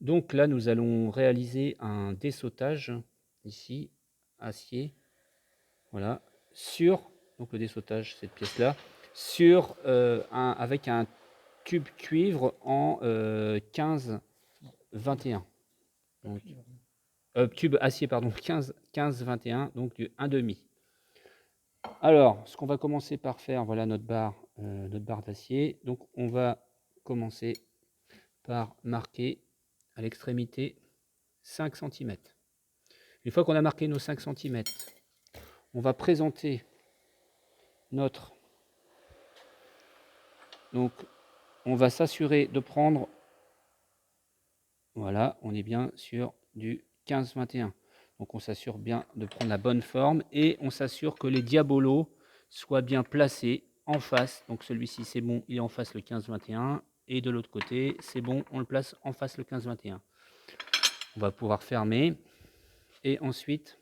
Donc là, nous allons réaliser un dessautage, ici, acier, voilà, sur, donc le dessautage, cette pièce-là, sur, avec un tube cuivre en 15-21. Donc, tube acier, pardon, 15-21, donc du 1,5. Alors, ce qu'on va commencer par faire, voilà notre barre d'acier. Donc, on va commencer par marquer à l'extrémité 5 centimètres. Une fois qu'on a marqué nos 5 centimètres, on va présenter notre... Donc, on va s'assurer de prendre... Voilà, on est bien sur du 15-21. Donc, on s'assure bien de prendre la bonne forme et on s'assure que les diabolos soient bien placés en face. Donc, celui-ci, c'est bon, il est en face le 15-21. Et de l'autre côté, c'est bon, on le place en face le 15-21. On va pouvoir fermer. Et ensuite,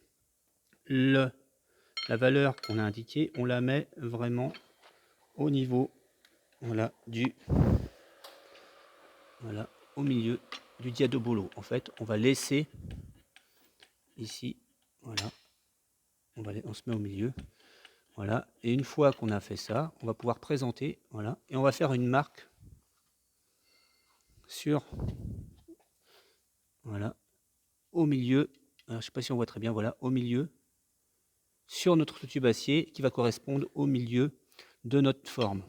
la valeur qu'on a indiquée, on la met vraiment au niveau, voilà, voilà, au milieu du diadobolo. En fait, on va laisser ici, voilà, on se met au milieu, voilà. Et une fois qu'on a fait ça, on va pouvoir présenter, voilà, et on va faire une marque sur, voilà, au milieu. Alors, je ne sais pas si on voit très bien, voilà, au milieu, sur notre tube acier qui va correspondre au milieu de notre forme.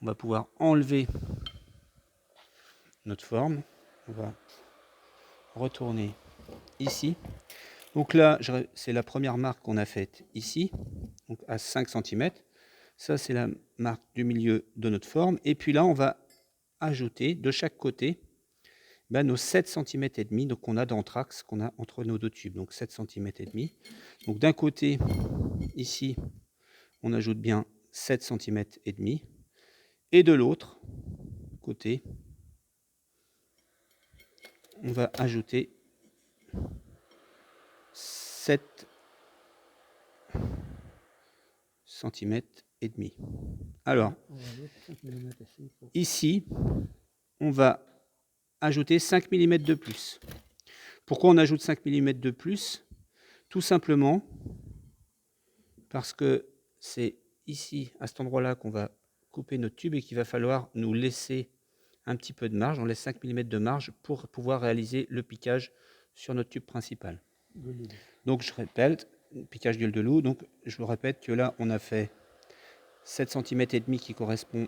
On va pouvoir enlever notre forme. On va retourner ici. Donc là, c'est la première marque qu'on a faite ici, donc à 5 centimètres. Ça, c'est la marque du milieu de notre forme. Et puis là, on va ajouter de chaque côté nos 7 centimètres et demi, donc on a d'anthrax qu'on a entre nos deux tubes, donc 7 centimètres et demi. Donc d'un côté, ici, on ajoute bien 7 centimètres et demi. Et de l'autre côté, on va ajouter 7 centimètres et demi. Alors, ici, on va ajouter 5 mm de plus. Pourquoi on ajoute 5 mm de plus? Tout simplement parce que c'est ici, à cet endroit-là, qu'on va couper notre tube et qu'il va falloir nous laisser un petit peu de marge. On laisse 5 mm de marge pour pouvoir réaliser le piquage sur notre tube principal. Donc je répète, piquage gueule de loup. Donc je vous répète que là, on a fait 7 cm et demi qui correspond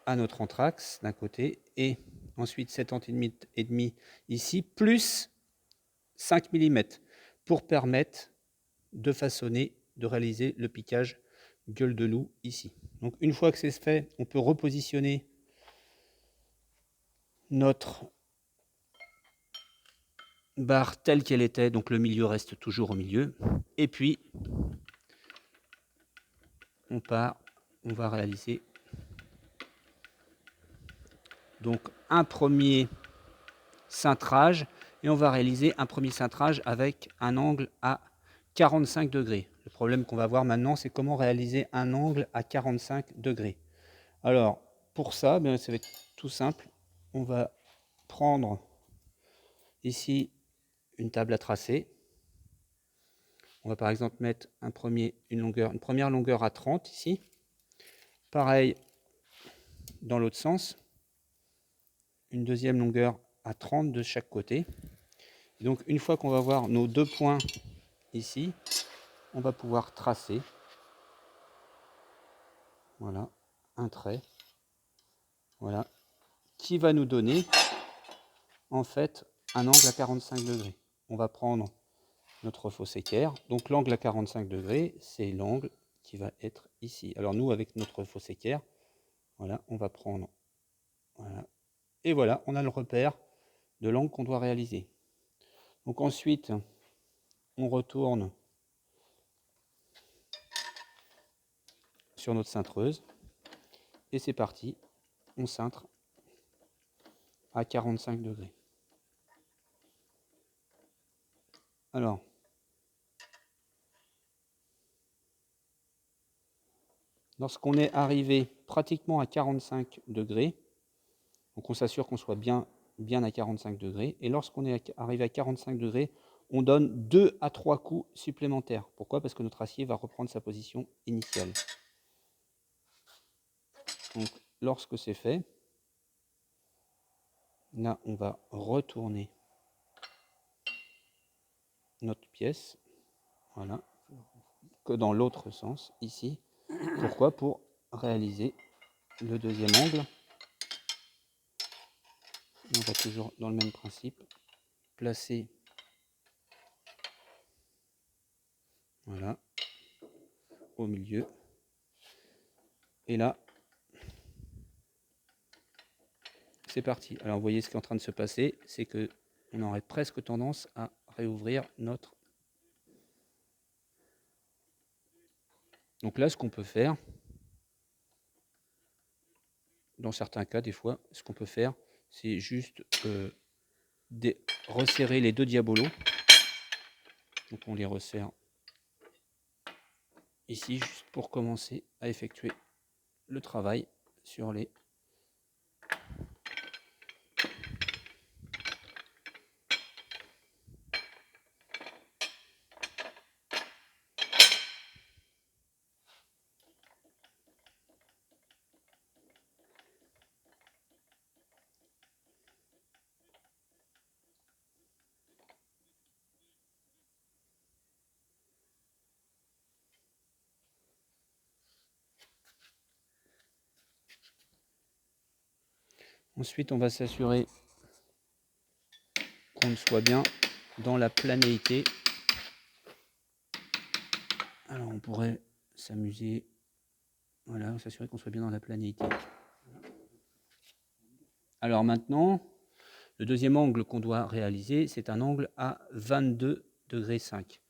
à notre anthrax d'un côté et ensuite 7 cm et demi ici plus 5 mm pour permettre de façonner, de réaliser le piquage gueule de loup ici. Donc une fois que c'est fait, on peut repositionner notre barre telle qu'elle était, donc le milieu reste toujours au milieu, et puis on part, on va réaliser donc un premier cintrage, et on va réaliser un premier cintrage avec un angle à 45 degrés. Le problème qu'on va voir maintenant, c'est comment réaliser un angle à 45 degrés. Alors, pour ça, ça va être tout simple. On va prendre ici une table à tracer. On va par exemple mettre une première longueur à 30 ici. Pareil dans l'autre sens. Une deuxième longueur à 30 de chaque côté. Et donc une fois qu'on va voir nos deux points ici, on va pouvoir tracer, voilà, un trait, voilà, qui va nous donner en fait un angle à 45 degrés. On va prendre notre faux équerre, donc l'angle à 45 degrés, c'est l'angle qui va être ici. Alors nous, avec notre faux équerre, voilà, on va prendre, voilà, et voilà, on a le repère de l'angle qu'on doit réaliser. Donc ensuite, on retourne sur notre cintreuse, et c'est parti, on cintre à 45 degrés. Alors, lorsqu'on est arrivé pratiquement à 45 degrés, donc on s'assure qu'on soit bien bien à 45 degrés. Et lorsqu'on est arrivé à 45 degrés, on donne 2 à 3 coups supplémentaires. Pourquoi? Parce que notre acier va reprendre sa position initiale. Donc, lorsque c'est fait, là, on va retourner notre pièce. Voilà. Que dans l'autre sens, ici. Pourquoi? Pour réaliser le deuxième angle. On va toujours dans le même principe placer, voilà, au milieu. Et là, c'est parti. Alors vous voyez ce qui est en train de se passer, c'est que on aurait presque tendance à réouvrir notre. Donc là, ce qu'on peut faire, dans certains cas, des fois, ce qu'on peut faire, c'est juste resserrer les deux diabolos. Donc on les resserre ici, juste pour commencer à effectuer le travail sur les. Ensuite, on va s'assurer qu'on soit bien dans la planéité. Alors, on pourrait s'amuser, voilà, s'assurer qu'on soit bien dans la planéité. Alors maintenant, le deuxième angle qu'on doit réaliser, c'est un angle à 22 degrés 5.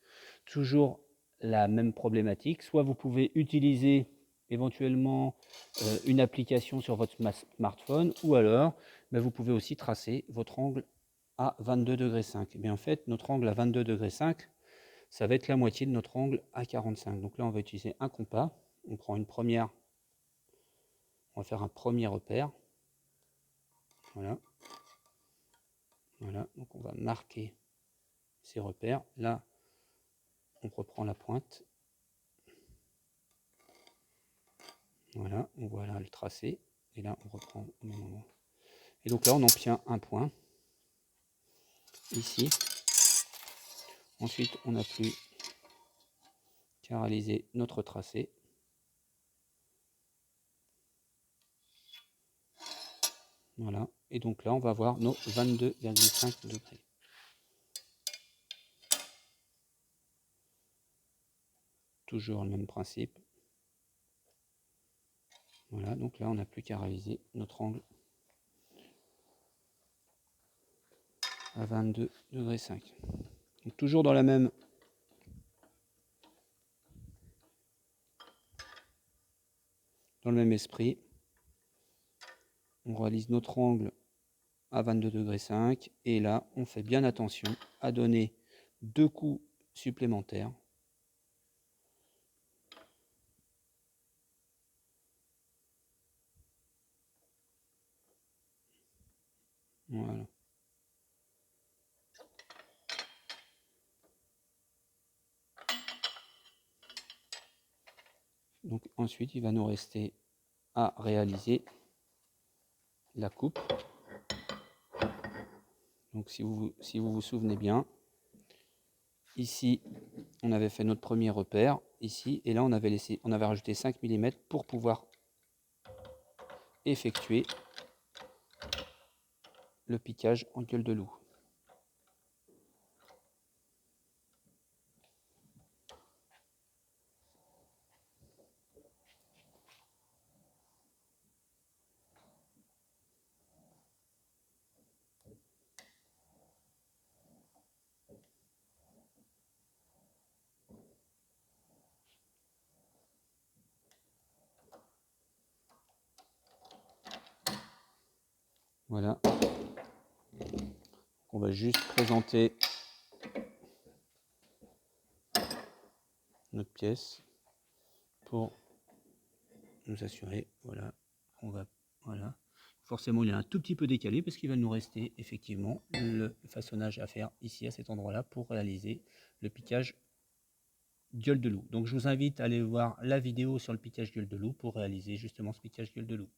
Toujours la même problématique. Soit vous pouvez utiliser éventuellement une application sur votre smartphone, ou alors vous pouvez aussi tracer votre angle à 22 degrés 5. Mais en fait, notre angle à 22 degrés 5, ça va être la moitié de notre angle à 45. Donc là, on va utiliser un compas. On prend une première, on va faire un premier repère. Voilà. Voilà, donc on va marquer ces repères. Là, on reprend la pointe. Voilà, on voit là le tracé. Et là, on reprend au même moment. Et donc là, on obtient un point. Ici. Ensuite, on n'a plus qu'à réaliser notre tracé. Voilà. Et donc là, on va avoir nos 22,5 degrés. Toujours le même principe. Voilà, donc là, on n'a plus qu'à réaliser notre angle à 22,5 degrés. Donc toujours dans le même esprit. On réalise notre angle à 22,5 degrés et là, on fait bien attention à donner 2 coups supplémentaires. Voilà. Donc ensuite, il va nous rester à réaliser la coupe. Donc si vous vous souvenez bien, ici, on avait fait notre premier repère, ici, et là, on avait rajouté 5 mm pour pouvoir effectuer le piquage en gueule de loup. Voilà. On va juste présenter notre pièce pour nous assurer. Voilà. Voilà. forcément il est un tout petit peu décalé parce qu'il va nous rester effectivement le façonnage à faire ici à cet endroit là pour réaliser le piquage gueule de loup. Donc je vous invite à aller voir la vidéo sur le piquage gueule de loup pour réaliser justement ce piquage gueule de loup.